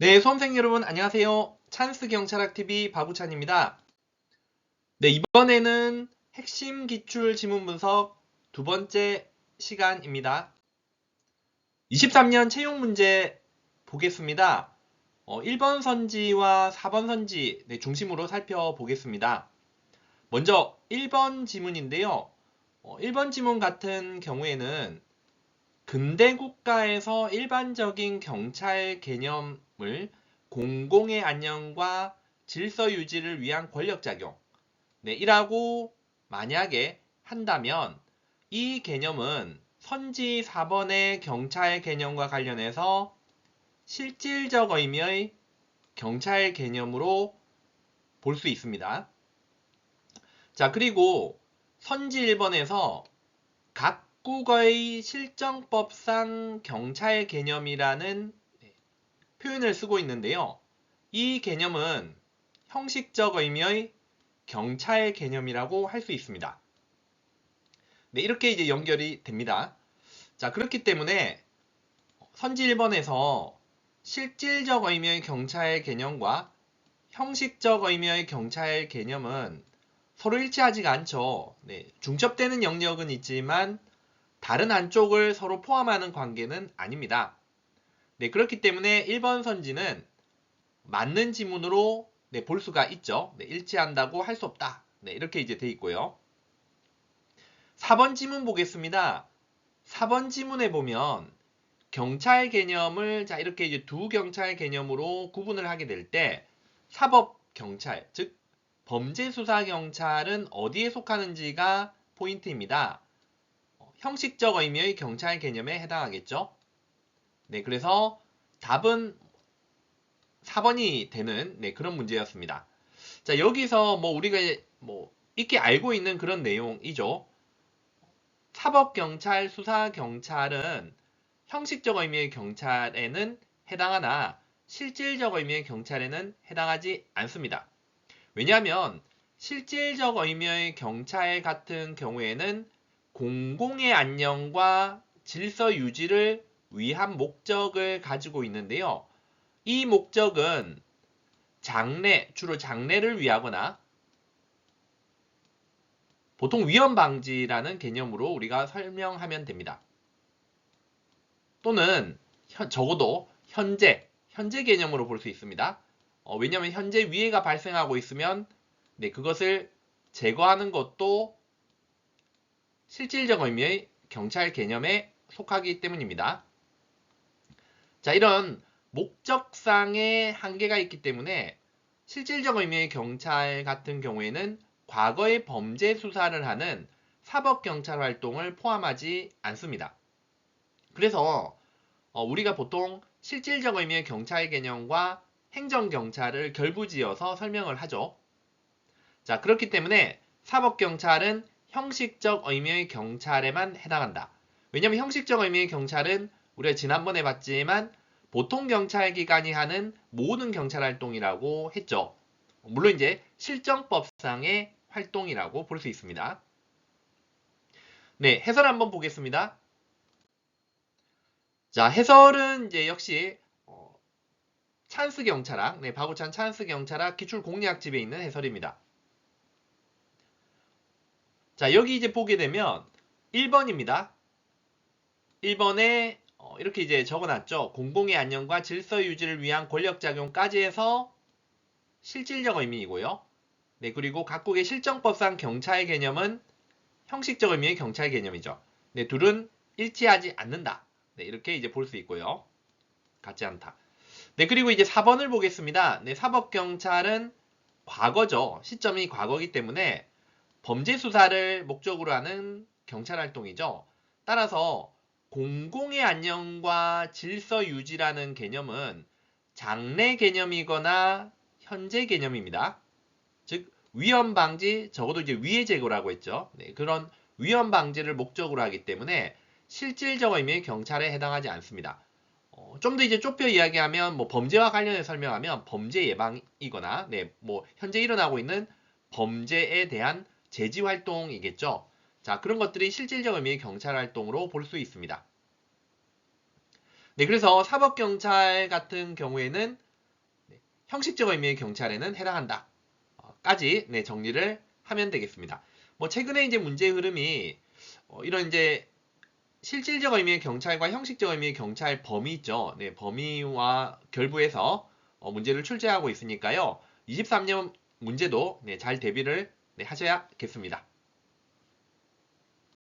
네, 수험생 여러분 안녕하세요. 찬스 경찰학TV 바구찬입니다. 네, 이번에는 핵심 기출 지문 분석 두 번째 시간입니다. 23년 채용 문제 보겠습니다. 1번 선지와 4번 선지 중심으로 살펴보겠습니다. 먼저 1번 지문인데요. 1번 지문 같은 경우에는 근대 국가에서 일반적인 경찰 개념을 공공의 안녕과 질서 유지를 위한 권력작용, 이라고 만약에 한다면 이 개념은 선지 4번의 경찰 개념과 관련해서 실질적 의미의 경찰 개념으로 볼 수 있습니다. 자, 그리고 선지 1번에서 각국의 실정법상 경찰 개념이라는 표현을 쓰고 있는데요. 이 개념은 형식적 의미의 경찰 개념이라고 할 수 있습니다. 네, 이렇게 이제 연결이 됩니다. 자, 그렇기 때문에 선지 1번에서 실질적 의미의 경찰 개념과 형식적 의미의 경찰 개념은 서로 일치하지가 않죠. 네, 중첩되는 영역은 있지만 다른 한쪽을 서로 포함하는 관계는 아닙니다. 네, 그렇기 때문에 1번 선지는 맞는 지문으로 볼 수가 있죠. 일치한다고 할 수 없다. 이렇게 이제 돼 있고요. 4번 지문 보겠습니다. 4번 지문에 보면 경찰 개념을 이렇게 이제 두 경찰 개념으로 구분을 하게 될 때 사법 경찰, 즉 범죄 수사 경찰은 어디에 속하는지가 포인트입니다. 형식적 의미의 경찰 개념에 해당하겠죠. 네, 그래서 답은 4번이 되는 그런 문제였습니다. 자, 여기서 우리가 익히 알고 있는 그런 내용이죠. 사법경찰, 수사경찰은 형식적 의미의 경찰에는 해당하나 실질적 의미의 경찰에는 해당하지 않습니다. 왜냐하면 실질적 의미의 경찰 같은 경우에는 공공의 안녕과 질서 유지를 위한 목적을 가지고 있는데요. 이 목적은 주로 장래를 위하거나 보통 위험 방지라는 개념으로 우리가 설명하면 됩니다. 또는 적어도 현재 개념으로 볼 수 있습니다. 왜냐하면 현재 위해가 발생하고 있으면 그것을 제거하는 것도 실질적 의미의 경찰 개념에 속하기 때문입니다. 자, 이런 목적상의 한계가 있기 때문에 실질적 의미의 경찰 같은 경우에는 과거의 범죄 수사를 하는 사법경찰 활동을 포함하지 않습니다. 그래서 우리가 보통 실질적 의미의 경찰 개념과 행정경찰을 결부지어서 설명을 하죠. 자, 그렇기 때문에 사법경찰은 형식적 의미의 경찰에만 해당한다. 왜냐하면 형식적 의미의 경찰은 우리가 지난번에 봤지만 보통 경찰기관이 하는 모든 경찰 활동이라고 했죠. 물론 이제 실정법상의 활동이라고 볼 수 있습니다. 네, 해설 한번 보겠습니다. 자, 해설은 이제 역시 찬스 경찰학, 바구찬 찬스 경찰학 기출 공략집에 있는 해설입니다. 자, 여기 이제 보게 되면 1번입니다. 1번에 이렇게 이제 적어놨죠. 공공의 안녕과 질서 유지를 위한 권력작용까지 해서 실질적 의미이고요. 네, 그리고 각국의 실정법상 경찰 개념은 형식적 의미의 경찰 개념이죠. 네, 둘은 일치하지 않는다. 네, 이렇게 이제 볼 수 있고요. 같지 않다. 네, 그리고 이제 4번을 보겠습니다. 네, 사법경찰은 과거죠. 시점이 과거이기 때문에 범죄 수사를 목적으로 하는 경찰 활동이죠. 따라서 공공의 안녕과 질서 유지라는 개념은 장래 개념이거나 현재 개념입니다. 즉 위험 방지, 적어도 이제 위해 제거라고 했죠. 네, 그런 위험 방지를 목적으로 하기 때문에 실질적 의미의 경찰에 해당하지 않습니다. 좀 더 이제 좁혀 이야기하면 범죄와 관련해 설명하면 범죄 예방이거나 현재 일어나고 있는 범죄에 대한 제지 활동이겠죠. 자, 그런 것들이 실질적 의미의 경찰 활동으로 볼 수 있습니다. 네, 그래서 사법경찰 같은 경우에는 형식적 의미의 경찰에는 해당한다. 까지 네, 정리를 하면 되겠습니다. 뭐 최근에 이제 문제의 흐름이 이런 이제 실질적 의미의 경찰과 형식적 의미의 경찰 범위 있죠. 네, 범위와 결부해서 문제를 출제하고 있으니까요. 23년 문제도 네, 잘 대비를 네, 하셔야겠습니다.